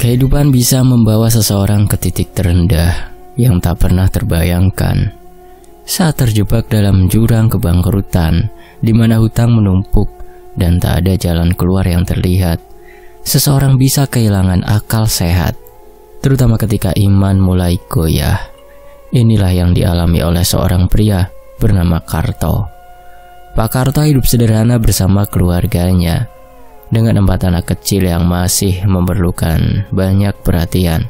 Kehidupan bisa membawa seseorang ke titik terendah yang tak pernah terbayangkan. Saat terjebak dalam jurang kebangkrutan, di mana hutang menumpuk dan tak ada jalan keluar yang terlihat, seseorang bisa kehilangan akal sehat, terutama ketika iman mulai goyah. Inilah yang dialami oleh seorang pria bernama Karto. Pak Karto hidup sederhana bersama keluarganya, dengan 4 anak kecil yang masih memerlukan banyak perhatian.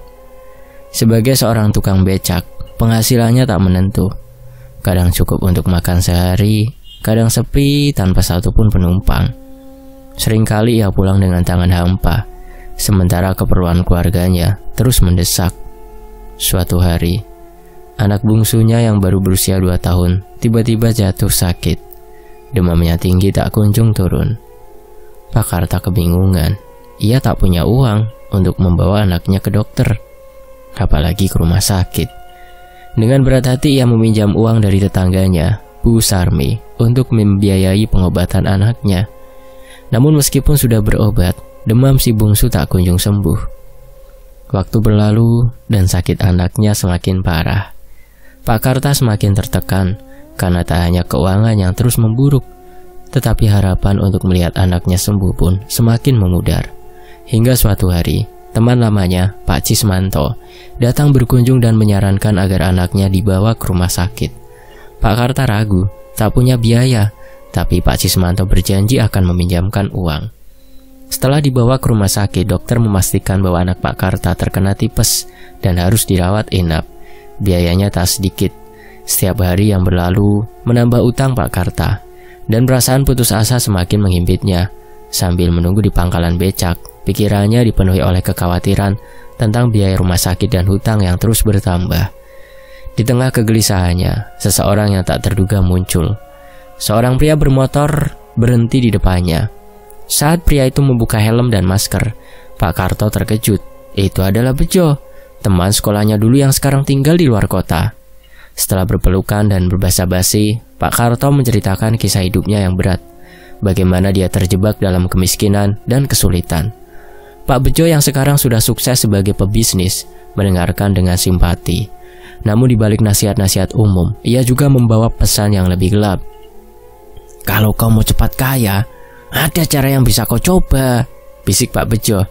Sebagai seorang tukang becak, penghasilannya tak menentu. Kadang cukup untuk makan sehari, kadang sepi tanpa satupun penumpang. Seringkali ia pulang dengan tangan hampa, sementara keperluan keluarganya terus mendesak. Suatu hari, anak bungsunya yang baru berusia 2 tahun tiba-tiba jatuh sakit. Demamnya tinggi tak kunjung turun. Pak Karta kebingungan. Ia tak punya uang untuk membawa anaknya ke dokter, apalagi ke rumah sakit. Dengan berat hati ia meminjam uang dari tetangganya, Bu Sarmi, untuk membiayai pengobatan anaknya. Namun meskipun sudah berobat, demam si bungsu tak kunjung sembuh. Waktu berlalu dan sakit anaknya semakin parah. Pak Karta semakin tertekan karena tak hanya keuangan yang terus memburuk, tetapi harapan untuk melihat anaknya sembuh pun semakin memudar. Hingga suatu hari, teman lamanya, Pak Cismanto, datang berkunjung dan menyarankan agar anaknya dibawa ke rumah sakit. Pak Karta ragu, tak punya biaya, tapi Pak Cismanto berjanji akan meminjamkan uang. Setelah dibawa ke rumah sakit, dokter memastikan bahwa anak Pak Karta terkena tipes dan harus dirawat inap. Biayanya tak sedikit. Setiap hari yang berlalu menambah utang Pak Karta, dan perasaan putus asa semakin menghimpitnya. Sambil menunggu di pangkalan becak, pikirannya dipenuhi oleh kekhawatiran tentang biaya rumah sakit dan hutang yang terus bertambah. Di tengah kegelisahannya, seseorang yang tak terduga muncul. Seorang pria bermotor berhenti di depannya. Saat pria itu membuka helm dan masker, Pak Karto terkejut. Itu adalah Bejo, teman sekolahnya dulu yang sekarang tinggal di luar kota. Setelah berpelukan dan berbasa-basi, Pak Karto menceritakan kisah hidupnya yang berat, bagaimana dia terjebak dalam kemiskinan dan kesulitan. Pak Bejo yang sekarang sudah sukses sebagai pebisnis mendengarkan dengan simpati. Namun di balik nasihat-nasihat umum, ia juga membawa pesan yang lebih gelap. Kalau kau mau cepat kaya, ada cara yang bisa kau coba, bisik Pak Bejo.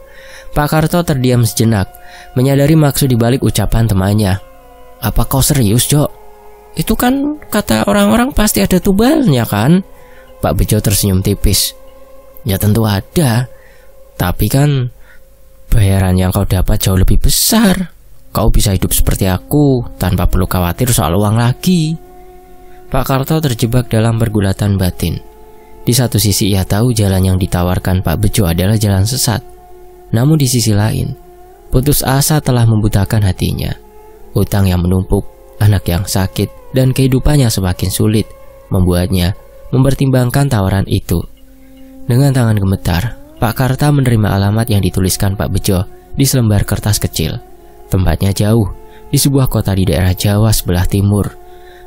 Pak Karto terdiam sejenak, menyadari maksud di balik ucapan temannya. Apa kau serius, Jo? Itu kan kata orang-orang pasti ada tubalnya kan? Pak Bejo tersenyum tipis. Ya tentu ada, tapi kan bayaran yang kau dapat jauh lebih besar. Kau bisa hidup seperti aku tanpa perlu khawatir soal uang lagi. Pak Karto terjebak dalam pergulatan batin. Di satu sisi ia tahu jalan yang ditawarkan Pak Bejo adalah jalan sesat. Namun di sisi lain, putus asa telah membutakan hatinya. Hutang yang menumpuk, anak yang sakit, dan kehidupannya semakin sulit membuatnya mempertimbangkan tawaran itu. Dengan tangan gemetar, Pak Karta menerima alamat yang dituliskan Pak Bejo di selembar kertas kecil. Tempatnya jauh, di sebuah kota di daerah Jawa sebelah timur.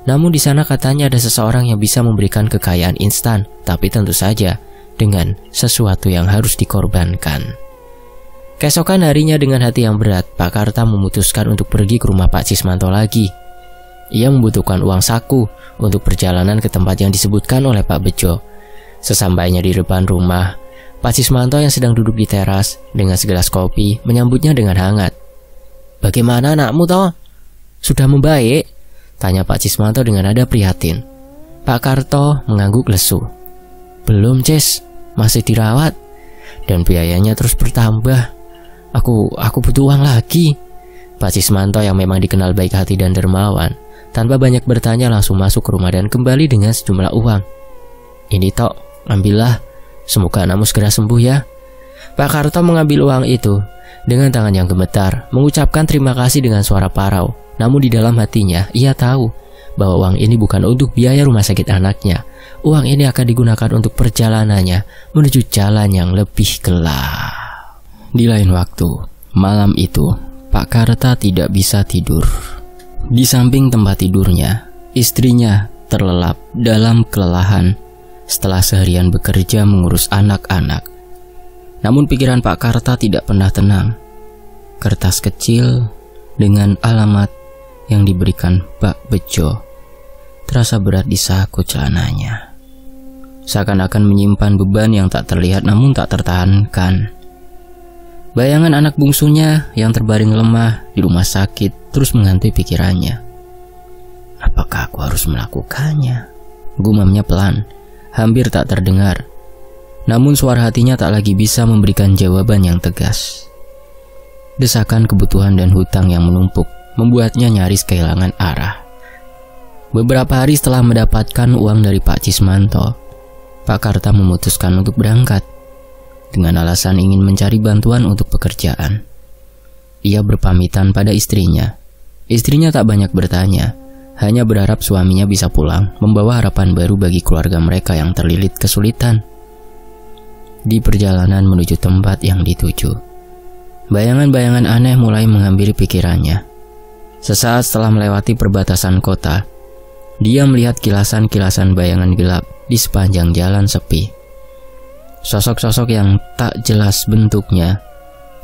Namun di sana katanya ada seseorang yang bisa memberikan kekayaan instan, tapi tentu saja dengan sesuatu yang harus dikorbankan. Keesokan harinya dengan hati yang berat, Pak Karta memutuskan untuk pergi ke rumah Pak Cismanto lagi. Ia membutuhkan uang saku untuk perjalanan ke tempat yang disebutkan oleh Pak Bejo. Sesampainya di depan rumah, Pak Cismanto yang sedang duduk di teras dengan segelas kopi menyambutnya dengan hangat. Bagaimana anakmu toh? Sudah membaik? Tanya Pak Cismanto dengan nada prihatin. Pak Karto mengangguk lesu. Belum, Cis, masih dirawat dan biayanya terus bertambah. Aku butuh uang lagi. Pak Cismanto yang memang dikenal baik hati dan dermawan, tanpa banyak bertanya langsung masuk ke rumah dan kembali dengan sejumlah uang. Ini tok, ambillah. Semoga anakmu segera sembuh ya. Pak Karto mengambil uang itu dengan tangan yang gemetar, mengucapkan terima kasih dengan suara parau. Namun di dalam hatinya, ia tahu bahwa uang ini bukan untuk biaya rumah sakit anaknya. Uang ini akan digunakan untuk perjalanannya menuju jalan yang lebih gelap. Di lain waktu, malam itu, Pak Karta tidak bisa tidur. Di samping tempat tidurnya, istrinya terlelap dalam kelelahan setelah seharian bekerja mengurus anak-anak. Namun pikiran Pak Karta tidak pernah tenang. kertas kecil dengan alamat yang diberikan Pak Bejo terasa berat di saku celananya. Seakan-akan menyimpan beban yang tak terlihat namun tak tertahankan. Bayangan anak bungsunya yang terbaring lemah di rumah sakit terus menghantui pikirannya. Apakah aku harus melakukannya? Gumamnya pelan, hampir tak terdengar. Namun suara hatinya tak lagi bisa memberikan jawaban yang tegas. Desakan kebutuhan dan hutang yang menumpuk membuatnya nyaris kehilangan arah. Beberapa hari setelah mendapatkan uang dari Pak Cismanto, Pak Karta memutuskan untuk berangkat dengan alasan ingin mencari bantuan untuk pekerjaan. Ia berpamitan pada istrinya. Istrinya tak banyak bertanya, hanya berharap suaminya bisa pulang membawa harapan baru bagi keluarga mereka yang terlilit kesulitan. Di perjalanan menuju tempat yang dituju, bayangan-bayangan aneh mulai menghampiri pikirannya. Sesaat setelah melewati perbatasan kota, dia melihat kilasan-kilasan bayangan gelap di sepanjang jalan sepi. Sosok-sosok yang tak jelas bentuknya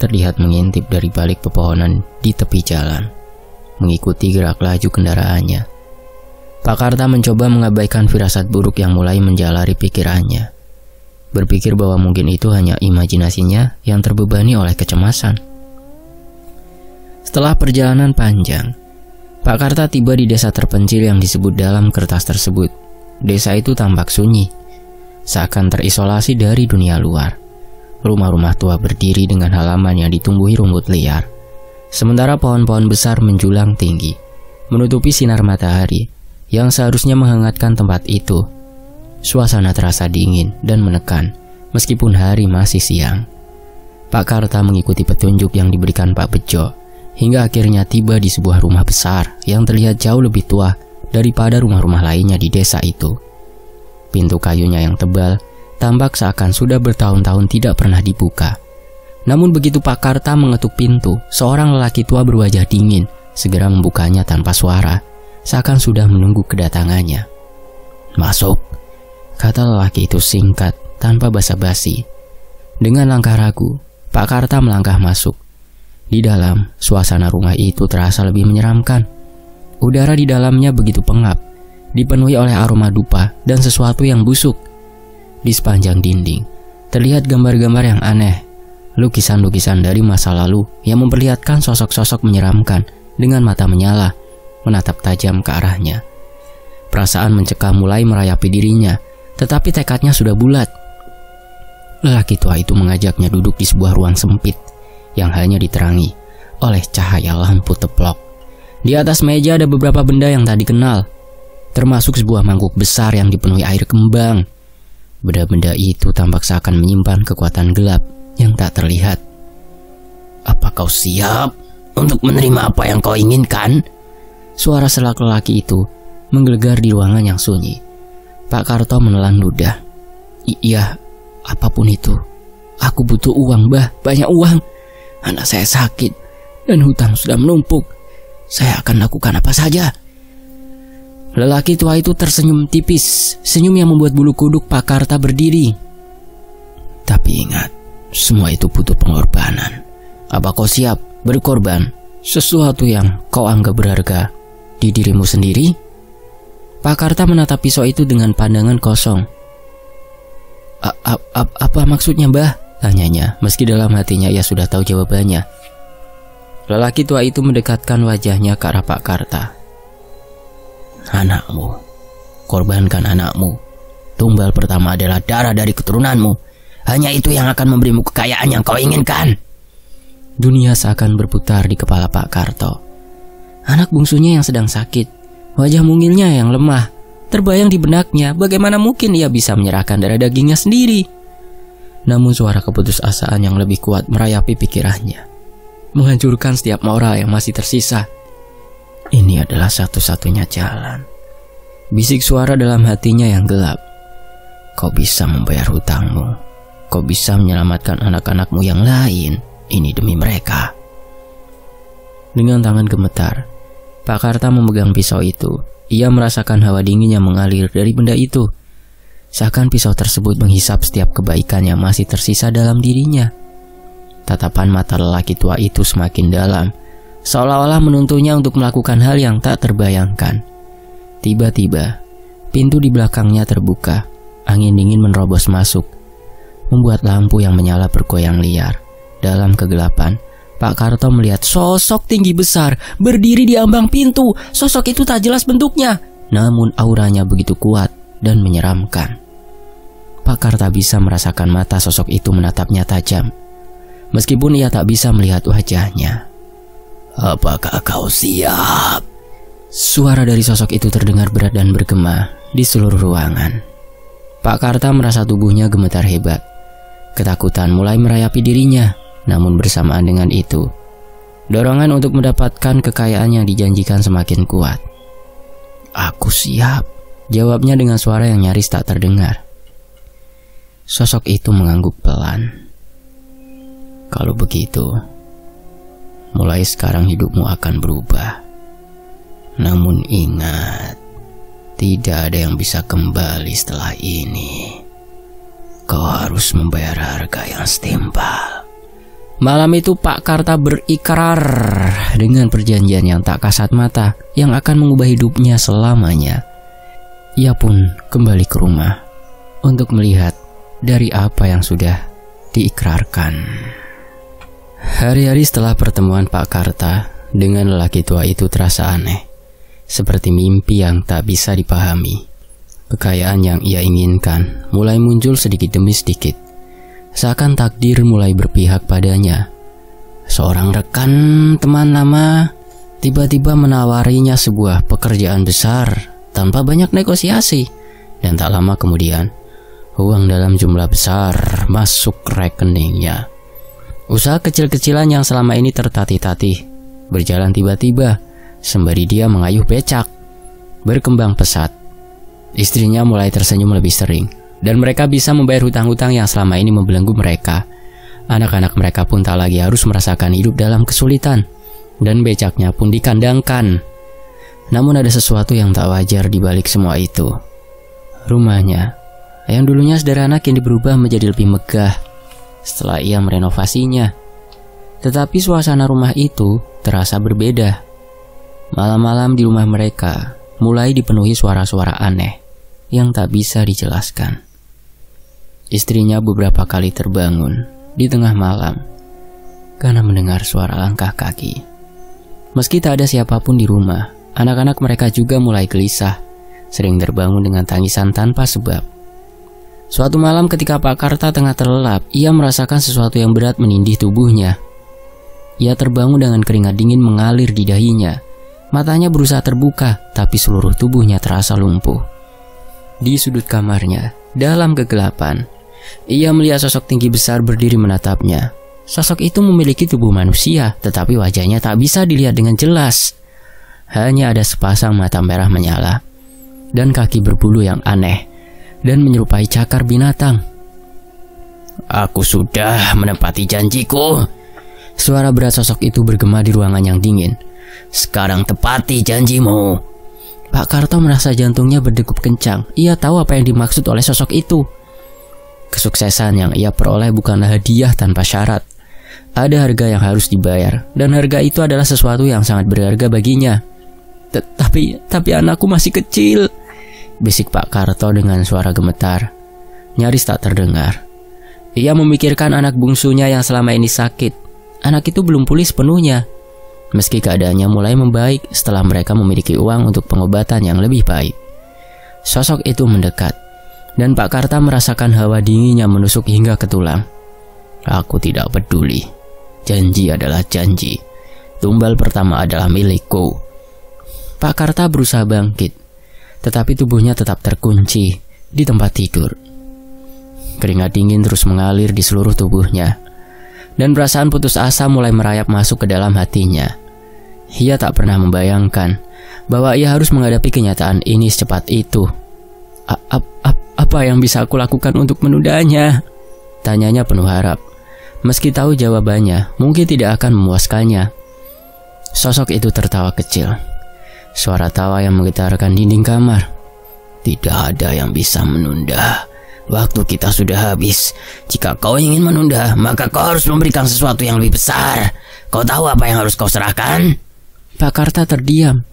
terlihat mengintip dari balik pepohonan di tepi jalan, mengikuti gerak laju kendaraannya. Pak Karta mencoba mengabaikan firasat buruk yang mulai menjalari pikirannya, berpikir bahwa mungkin itu hanya imajinasinya yang terbebani oleh kecemasan. Setelah perjalanan panjang, Pak Karta tiba di desa terpencil yang disebut dalam kertas tersebut. Desa itu tampak sunyi, seakan terisolasi dari dunia luar. Rumah-rumah tua berdiri dengan halaman yang ditumbuhi rumput liar, sementara pohon-pohon besar menjulang tinggi, menutupi sinar matahari yang seharusnya menghangatkan tempat itu. Suasana terasa dingin dan menekan, meskipun hari masih siang. Pak Karta mengikuti petunjuk yang diberikan Pak Bejo, hingga akhirnya tiba di sebuah rumah besar yang terlihat jauh lebih tua daripada rumah-rumah lainnya di desa itu. Pintu kayunya yang tebal tampak seakan sudah bertahun-tahun tidak pernah dibuka. Namun begitu Pak Karta mengetuk pintu, seorang lelaki tua berwajah dingin segera membukanya tanpa suara, seakan sudah menunggu kedatangannya. "Masuk," kata lelaki itu singkat tanpa basa-basi. Dengan langkah ragu, Pak Karta melangkah masuk. Di dalam, suasana rumah itu terasa lebih menyeramkan. Udara di dalamnya begitu pengap, dipenuhi oleh aroma dupa dan sesuatu yang busuk. Di sepanjang dinding, terlihat gambar-gambar yang aneh, lukisan-lukisan dari masa lalu yang memperlihatkan sosok-sosok menyeramkan dengan mata menyala, menatap tajam ke arahnya. Perasaan mencekam mulai merayapi dirinya, tetapi tekadnya sudah bulat. Lelaki tua itu mengajaknya duduk di sebuah ruang sempit yang hanya diterangi oleh cahaya lampu teplok. Di atas meja ada beberapa benda yang tak dikenal, termasuk sebuah mangkuk besar yang dipenuhi air kembang. Benda-benda itu tampak seakan menyimpan kekuatan gelap yang tak terlihat. "Apa kau siap untuk menerima apa yang kau inginkan?" Suara selak lelaki itu menggelegar di ruangan yang sunyi. Pak Karto menelan ludah. "Iya, apapun itu. Aku butuh uang, Bah, banyak uang. Anak saya sakit dan hutang sudah menumpuk. Saya akan lakukan apa saja." Lelaki tua itu tersenyum tipis, senyum yang membuat bulu kuduk Pak Karta berdiri. "Tapi ingat, semua itu butuh pengorbanan. Apa kau siap berkorban sesuatu yang kau anggap berharga di dirimu sendiri?" Pak Karta menatap pisau itu dengan pandangan kosong. Apa maksudnya, Bah?" tanyanya, meski dalam hatinya ia sudah tahu jawabannya. Lelaki tua itu mendekatkan wajahnya ke arah Pak Karta. "Anakmu, korbankan anakmu. Tumbal pertama adalah darah dari keturunanmu. Hanya itu yang akan memberimu kekayaan yang kau inginkan." Dunia seakan berputar di kepala Pak Karto. Anak bungsunya yang sedang sakit, wajah mungilnya yang lemah, terbayang di benaknya bagaimana mungkin ia bisa menyerahkan darah dagingnya sendiri. Namun suara keputusasaan yang lebih kuat merayapi pikirannya, menghancurkan setiap moral yang masih tersisa. "Ini adalah satu-satunya jalan," bisik suara dalam hatinya yang gelap. "Kau bisa membayar hutangmu. Kau bisa menyelamatkan anak-anakmu yang lain. Ini demi mereka." Dengan tangan gemetar, Pak Karta memegang pisau itu. Ia merasakan hawa dingin yang mengalir dari benda itu, seakan pisau tersebut menghisap setiap kebaikan yang masih tersisa dalam dirinya. tatapan mata lelaki tua itu semakin dalam, seolah-olah menuntunnya untuk melakukan hal yang tak terbayangkan. Tiba-tiba, pintu di belakangnya terbuka. Angin dingin menerobos masuk, membuat lampu yang menyala bergoyang liar. Dalam kegelapan, Pak Karto melihat sosok tinggi besar berdiri di ambang pintu. Sosok itu tak jelas bentuknya, namun auranya begitu kuat dan menyeramkan. Pak Karta bisa merasakan mata sosok itu menatapnya tajam, meskipun ia tak bisa melihat wajahnya. "Apakah kau siap?" Suara dari sosok itu terdengar berat dan bergema di seluruh ruangan. Pak Karta merasa tubuhnya gemetar hebat. Ketakutan mulai merayapi dirinya, namun bersamaan dengan itu, dorongan untuk mendapatkan kekayaan yang dijanjikan semakin kuat. "Aku siap," jawabnya dengan suara yang nyaris tak terdengar. Sosok itu mengangguk pelan. "Kalau begitu, mulai sekarang hidupmu akan berubah. Namun ingat, tidak ada yang bisa kembali setelah ini. Kau harus membayar harga yang setimpal." Malam itu Pak Karta berikrar dengan perjanjian yang tak kasat mata yang akan mengubah hidupnya selamanya. Ia pun kembali ke rumah untuk melihat dari apa yang sudah diikrarkan. Hari-hari setelah pertemuan Pak Karta dengan lelaki tua itu terasa aneh, seperti mimpi yang tak bisa dipahami. Kekayaan yang ia inginkan mulai muncul sedikit demi sedikit, seakan takdir mulai berpihak padanya. Seorang rekan teman lama tiba-tiba menawarinya sebuah pekerjaan besar tanpa banyak negosiasi, dan tak lama kemudian uang dalam jumlah besar masuk rekeningnya. Usaha kecil-kecilan yang selama ini tertatih-tatih berjalan tiba-tiba sembari dia mengayuh becak berkembang pesat. Istrinya mulai tersenyum lebih sering, dan mereka bisa membayar hutang-hutang yang selama ini membelenggu mereka. Anak-anak mereka pun tak lagi harus merasakan hidup dalam kesulitan, dan becaknya pun dikandangkan. Namun ada sesuatu yang tak wajar di balik semua itu. Rumahnya yang dulunya sederhana kini berubah menjadi lebih megah setelah ia merenovasinya. Tetapi suasana rumah itu terasa berbeda. Malam-malam di rumah mereka mulai dipenuhi suara-suara aneh yang tak bisa dijelaskan. Istrinya beberapa kali terbangun di tengah malam karena mendengar suara langkah kaki. Meski tak ada siapapun di rumah, anak-anak mereka juga mulai gelisah, sering terbangun dengan tangisan tanpa sebab. Suatu malam ketika Pak Karta tengah terlelap, ia merasakan sesuatu yang berat menindih tubuhnya. Ia terbangun dengan keringat dingin mengalir di dahinya. Matanya berusaha terbuka, tapi seluruh tubuhnya terasa lumpuh. Di sudut kamarnya, dalam kegelapan, ia melihat sosok tinggi besar berdiri menatapnya. Sosok itu memiliki tubuh manusia, tetapi wajahnya tak bisa dilihat dengan jelas. Hanya ada sepasang mata merah menyala, dan kaki berbulu yang aneh, dan menyerupai cakar binatang. "Aku sudah menepati janjiku." Suara berat sosok itu bergema di ruangan yang dingin. "Sekarang tepati janjimu." Pak Karto merasa jantungnya berdegup kencang. Ia tahu apa yang dimaksud oleh sosok itu. Kesuksesan yang ia peroleh bukanlah hadiah tanpa syarat. Ada harga yang harus dibayar, dan harga itu adalah sesuatu yang sangat berharga baginya. Tapi anakku masih kecil," bisik Pak Karto dengan suara gemetar, nyaris tak terdengar. Ia memikirkan anak bungsunya yang selama ini sakit. Anak itu belum pulih sepenuhnya, meski keadaannya mulai membaik setelah mereka memiliki uang untuk pengobatan yang lebih baik. Sosok itu mendekat, dan Pak Karta merasakan hawa dinginnya menusuk hingga ke tulang. "Aku tidak peduli. Janji adalah janji. Tumbal pertama adalah milikku." Pak Karta berusaha bangkit, tetapi tubuhnya tetap terkunci di tempat tidur. Keringat dingin terus mengalir di seluruh tubuhnya, dan perasaan putus asa mulai merayap masuk ke dalam hatinya. Ia tak pernah membayangkan bahwa ia harus menghadapi kenyataan ini secepat itu. Apa yang bisa aku lakukan untuk menundanya?" Tanyanya penuh harap, meski tahu jawabannya mungkin tidak akan memuaskannya. Sosok itu tertawa kecil. Suara tawa yang menggetarkan dinding kamar. "Tidak ada yang bisa menunda waktu kita sudah habis. Jika kau ingin menunda, maka kau harus memberikan sesuatu yang lebih besar. Kau tahu apa yang harus kau serahkan? Pak Karta terdiam.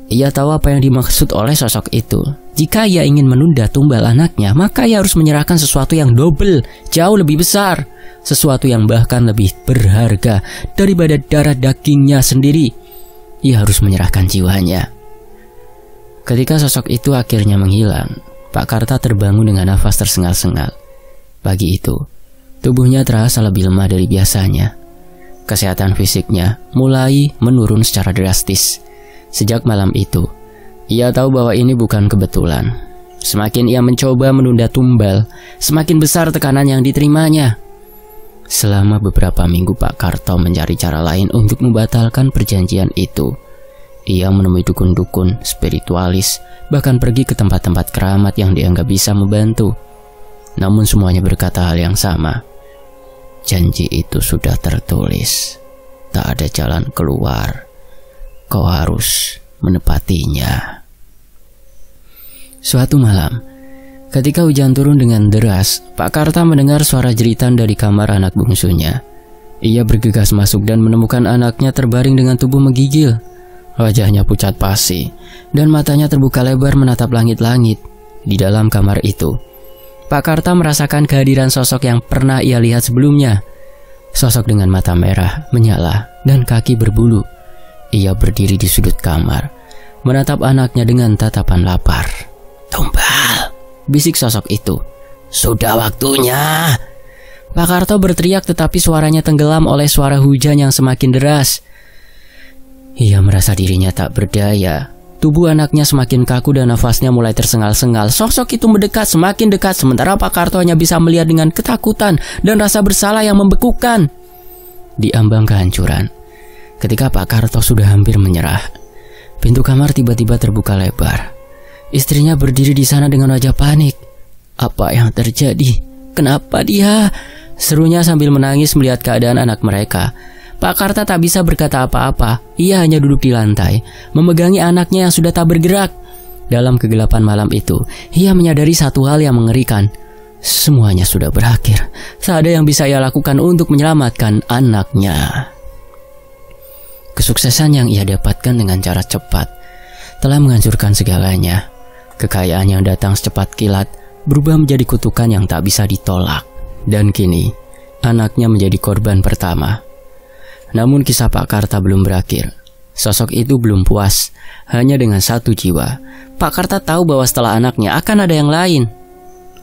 Ia tahu apa yang dimaksud oleh sosok itu. Jika ia ingin menunda tumbal anaknya, maka ia harus menyerahkan sesuatu yang double, jauh lebih besar. Sesuatu yang bahkan lebih berharga daripada darah dagingnya sendiri. Ia harus menyerahkan jiwanya. Ketika sosok itu akhirnya menghilang, Pak Karta terbangun dengan nafas tersengal-sengal. Pagi itu, tubuhnya terasa lebih lemah dari biasanya. Kesehatan fisiknya mulai menurun secara drastis. Sejak malam itu, ia tahu bahwa ini bukan kebetulan. Semakin ia mencoba menunda tumbal, semakin besar tekanan yang diterimanya. Selama beberapa minggu Pak Karta mencari cara lain untuk membatalkan perjanjian itu. Ia menemui dukun-dukun, spiritualis, bahkan pergi ke tempat-tempat keramat yang dianggap bisa membantu. Namun semuanya berkata hal yang sama. Janji itu sudah tertulis. Tak ada jalan keluar. Kau harus menepatinya. Suatu malam, ketika hujan turun dengan deras, Pak Karta mendengar suara jeritan dari kamar anak bungsunya. Ia bergegas masuk dan menemukan anaknya terbaring dengan tubuh menggigil. Wajahnya pucat pasi, dan matanya terbuka lebar menatap langit-langit. Di dalam kamar itu, Pak Karta merasakan kehadiran sosok yang pernah ia lihat sebelumnya. Sosok dengan mata merah, menyala, dan kaki berbulu. Ia berdiri di sudut kamar, menatap anaknya dengan tatapan lapar. Tumbal, bisik sosok itu. Sudah waktunya. Pak Karta berteriak tetapi suaranya tenggelam oleh suara hujan yang semakin deras. Ia merasa dirinya tak berdaya. Tubuh anaknya semakin kaku dan nafasnya mulai tersengal-sengal. Sosok itu mendekat, semakin dekat, sementara Pak Karta hanya bisa melihat dengan ketakutan dan rasa bersalah yang membekukan. Di ambang kehancuran, ketika Pak Karta sudah hampir menyerah, pintu kamar tiba-tiba terbuka lebar. Istrinya berdiri di sana dengan wajah panik. Apa yang terjadi? Kenapa dia? Serunya sambil menangis melihat keadaan anak mereka. Pak Karta tak bisa berkata apa-apa. Ia hanya duduk di lantai, memegangi anaknya yang sudah tak bergerak. Dalam kegelapan malam itu, ia menyadari satu hal yang mengerikan. Semuanya sudah berakhir. Tak ada yang bisa ia lakukan untuk menyelamatkan anaknya. Kesuksesan yang ia dapatkan dengan cara cepat telah menghancurkan segalanya. Kekayaan yang datang secepat kilat berubah menjadi kutukan yang tak bisa ditolak. Dan kini, anaknya menjadi korban pertama. Namun kisah Pak Karta belum berakhir. Sosok itu belum puas hanya dengan satu jiwa. Pak Karta tahu bahwa setelah anaknya akan ada yang lain.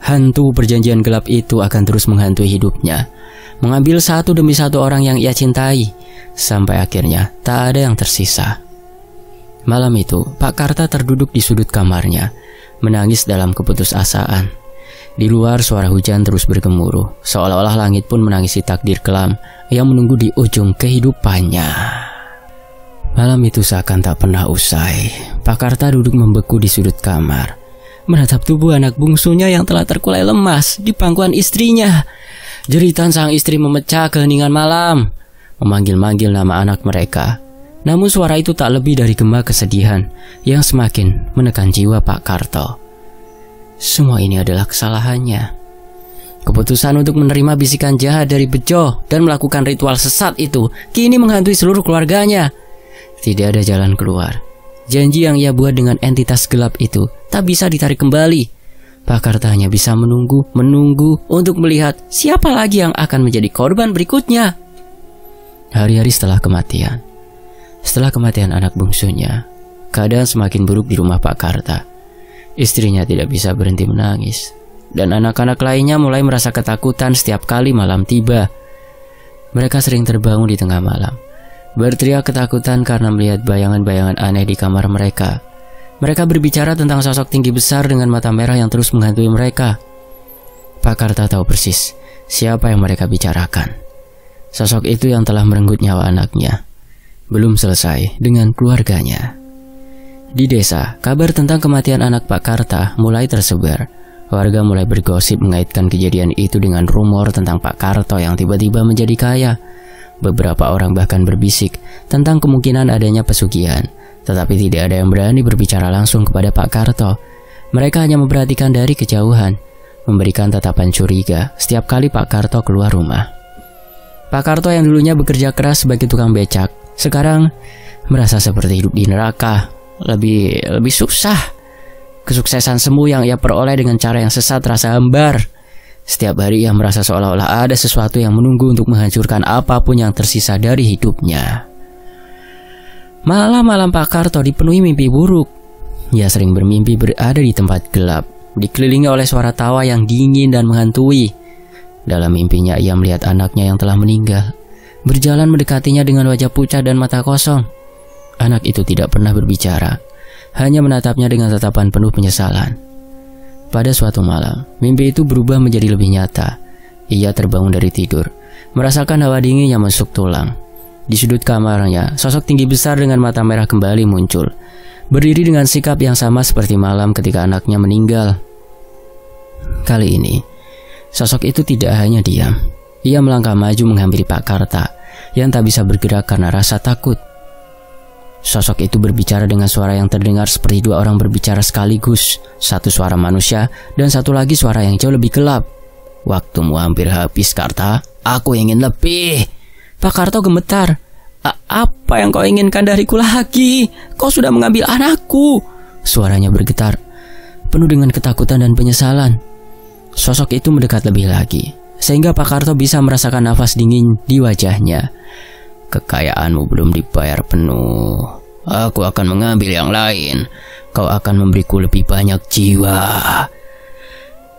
Hantu perjanjian gelap itu akan terus menghantui hidupnya, mengambil satu demi satu orang yang ia cintai, sampai akhirnya tak ada yang tersisa. Malam itu, Pak Karta terduduk di sudut kamarnya, menangis dalam keputusasaan. Di luar suara hujan terus bergemuruh, seolah-olah langit pun menangisi takdir kelam yang menunggu di ujung kehidupannya. Malam itu seakan tak pernah usai. Pak Karta duduk membeku di sudut kamar, menatap tubuh anak bungsunya yang telah terkulai lemas di pangkuan istrinya. Jeritan sang istri memecah keheningan malam, memanggil-manggil nama anak mereka. Namun suara itu tak lebih dari gema kesedihan yang semakin menekan jiwa Pak Karta. Semua ini adalah kesalahannya. Keputusan untuk menerima bisikan jahat dari Bejo dan melakukan ritual sesat itu kini menghantui seluruh keluarganya. Tidak ada jalan keluar. Janji yang ia buat dengan entitas gelap itu tak bisa ditarik kembali. Pak Karta hanya bisa menunggu untuk melihat siapa lagi yang akan menjadi korban berikutnya. Hari-hari setelah kematian anak bungsunya, keadaan semakin buruk di rumah Pak Karta. Istrinya tidak bisa berhenti menangis, dan anak-anak lainnya mulai merasa ketakutan setiap kali malam tiba. Mereka sering terbangun di tengah malam, berteriak ketakutan karena melihat bayangan-bayangan aneh di kamar mereka. Mereka berbicara tentang sosok tinggi besar dengan mata merah yang terus menghantui mereka. Pak Karta tahu persis siapa yang mereka bicarakan. Sosok itu yang telah merenggut nyawa anaknya. Belum selesai dengan keluarganya. Di desa, kabar tentang kematian anak Pak Karta mulai tersebar. Warga mulai bergosip mengaitkan kejadian itu dengan rumor tentang Pak Karta yang tiba-tiba menjadi kaya. Beberapa orang bahkan berbisik tentang kemungkinan adanya pesugihan, tetapi tidak ada yang berani berbicara langsung kepada Pak Karta. Mereka hanya memperhatikan dari kejauhan. memberikan tatapan curiga setiap kali Pak Karto keluar rumah. Pak Karto yang dulunya bekerja keras sebagai tukang becak, sekarang merasa seperti hidup di neraka, lebih susah. Kesuksesan semu yang ia peroleh dengan cara yang sesat terasa hambar. Setiap hari ia merasa seolah-olah ada sesuatu yang menunggu untuk menghancurkan apapun yang tersisa dari hidupnya. Malam-malam Pak Karto dipenuhi mimpi buruk. Ia sering bermimpi berada di tempat gelap, dikelilingi oleh suara tawa yang dingin dan menghantui. Dalam mimpinya ia melihat anaknya yang telah meninggal, berjalan mendekatinya dengan wajah pucat dan mata kosong. Anak itu tidak pernah berbicara, hanya menatapnya dengan tatapan penuh penyesalan. Pada suatu malam, mimpi itu berubah menjadi lebih nyata. Ia terbangun dari tidur, merasakan hawa dingin yang menusuk tulang. Di sudut kamarnya, sosok tinggi besar dengan mata merah kembali muncul, berdiri dengan sikap yang sama seperti malam ketika anaknya meninggal. Kali ini, sosok itu tidak hanya diam. Ia melangkah maju menghampiri Pak Karta yang tak bisa bergerak karena rasa takut. Sosok itu berbicara dengan suara yang terdengar seperti dua orang berbicara sekaligus. Satu suara manusia dan satu lagi suara yang jauh lebih gelap. "Waktumu hampir habis, Karta. Aku ingin lebih." Pak Karto gemetar. Apa yang kau inginkan dariku lagi? Kau sudah mengambil anakku." Suaranya bergetar, penuh dengan ketakutan dan penyesalan. Sosok itu mendekat lebih lagi, sehingga Pak Karto bisa merasakan nafas dingin di wajahnya. "Kekayaanmu belum dibayar penuh. Aku akan mengambil yang lain. Kau akan memberiku lebih banyak jiwa."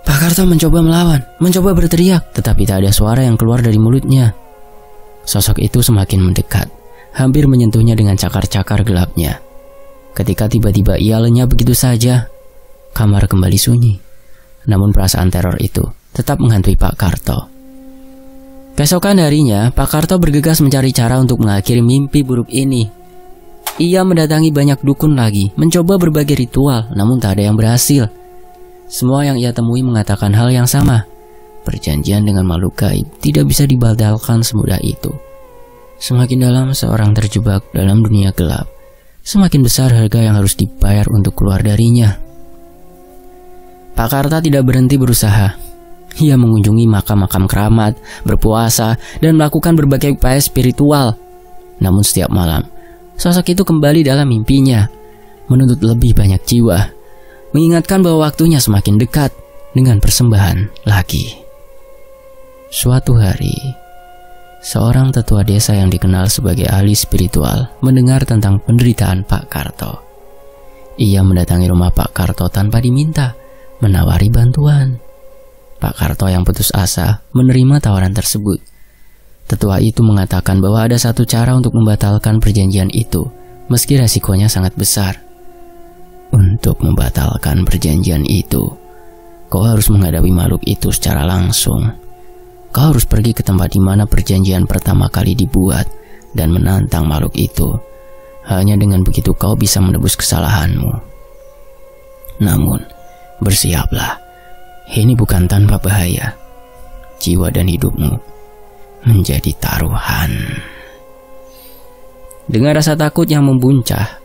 Pak Karto mencoba melawan, mencoba berteriak, tetapi tak ada suara yang keluar dari mulutnya. Sosok itu semakin mendekat, hampir menyentuhnya dengan cakar-cakar gelapnya. Ketika tiba-tiba ia lenyap begitu saja, kamar kembali sunyi. Namun perasaan teror itu tetap menghantui Pak Karto. Keesokan harinya, Pak Karto bergegas mencari cara untuk mengakhiri mimpi buruk ini. Ia mendatangi banyak dukun lagi, mencoba berbagai ritual, namun tak ada yang berhasil. Semua yang ia temui mengatakan hal yang sama. Perjanjian dengan makhluk gaib tidak bisa dibatalkan semudah itu. Semakin dalam seorang terjebak dalam dunia gelap, semakin besar harga yang harus dibayar untuk keluar darinya. Pak Karta tidak berhenti berusaha. Ia mengunjungi makam-makam keramat, berpuasa, dan melakukan berbagai upaya spiritual. Namun setiap malam, sosok itu kembali dalam mimpinya, menuntut lebih banyak jiwa, mengingatkan bahwa waktunya semakin dekat dengan persembahan lagi. Suatu hari, seorang tetua desa yang dikenal sebagai ahli spiritual mendengar tentang penderitaan Pak Karto. Ia mendatangi rumah Pak Karto tanpa diminta, menawari bantuan. Pak Karto yang putus asa menerima tawaran tersebut. Tetua itu mengatakan bahwa ada satu cara untuk membatalkan perjanjian itu, meski resikonya sangat besar. Untuk membatalkan perjanjian itu, kau harus menghadapi makhluk itu secara langsung. Kau harus pergi ke tempat di mana perjanjian pertama kali dibuat dan menantang makhluk itu. Hanya dengan begitu kau bisa menebus kesalahanmu. Namun, bersiaplah. Ini bukan tanpa bahaya. Jiwa dan hidupmu menjadi taruhan. Dengan rasa takut yang membuncah,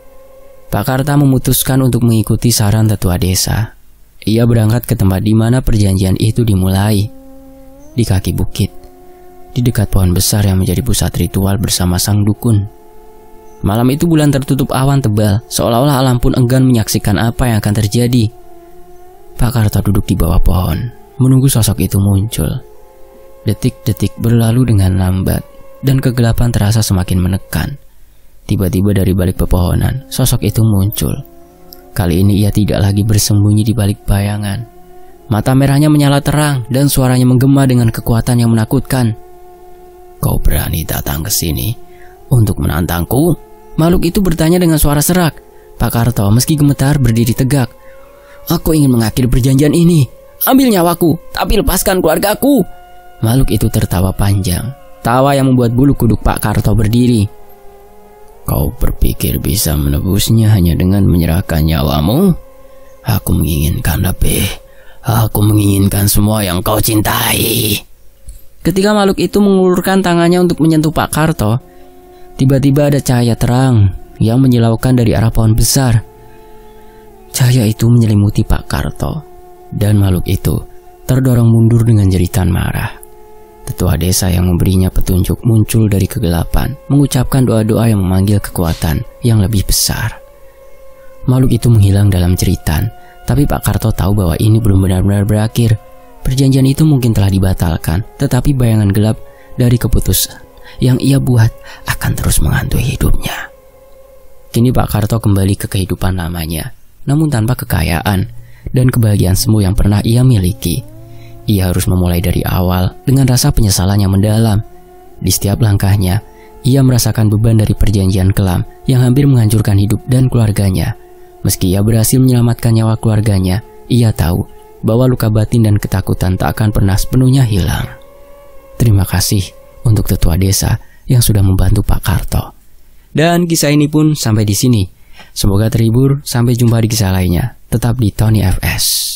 Pak Karta memutuskan untuk mengikuti saran tetua desa. Ia berangkat ke tempat di mana perjanjian itu dimulai, di kaki bukit, di dekat pohon besar yang menjadi pusat ritual bersama sang dukun. Malam itu bulan tertutup awan tebal, seolah-olah alam pun enggan menyaksikan apa yang akan terjadi. Pak Karto duduk di bawah pohon, menunggu sosok itu muncul. Detik-detik berlalu dengan lambat, dan kegelapan terasa semakin menekan. Tiba-tiba dari balik pepohonan, sosok itu muncul. Kali ini ia tidak lagi bersembunyi di balik bayangan. Mata merahnya menyala terang, dan suaranya menggema dengan kekuatan yang menakutkan. "Kau berani datang ke sini untuk menantangku?" Makhluk itu bertanya dengan suara serak. Pak Karto meski gemetar berdiri tegak. "Aku ingin mengakhiri perjanjian ini. Ambil nyawaku, tapi lepaskan keluargaku." Makhluk itu tertawa panjang, tawa yang membuat bulu kuduk Pak Karto berdiri. "Kau berpikir bisa menebusnya hanya dengan menyerahkan nyawamu? Aku menginginkan lebih. Aku menginginkan semua yang kau cintai." Ketika makhluk itu mengulurkan tangannya untuk menyentuh Pak Karto, tiba-tiba ada cahaya terang yang menyilaukan dari arah pohon besar. Cahaya itu menyelimuti Pak Karto, dan makhluk itu terdorong mundur dengan jeritan marah. Tetua desa yang memberinya petunjuk muncul dari kegelapan, mengucapkan doa-doa yang memanggil kekuatan yang lebih besar. Makhluk itu menghilang dalam jeritan, tapi Pak Karto tahu bahwa ini belum benar-benar berakhir. Perjanjian itu mungkin telah dibatalkan, tetapi bayangan gelap dari keputusan yang ia buat akan terus menghantui hidupnya. Kini Pak Karto kembali ke kehidupan lamanya, namun tanpa kekayaan dan kebahagiaan semu yang pernah ia miliki. Ia harus memulai dari awal dengan rasa penyesalan yang mendalam. Di setiap langkahnya, ia merasakan beban dari perjanjian kelam yang hampir menghancurkan hidup dan keluarganya. Meski ia berhasil menyelamatkan nyawa keluarganya, ia tahu bahwa luka batin dan ketakutan tak akan pernah sepenuhnya hilang. Terima kasih untuk tetua desa yang sudah membantu Pak Karto. Dan kisah ini pun sampai di sini. Semoga terhibur, sampai jumpa di kisah lainnya. Tetap di Tony FS.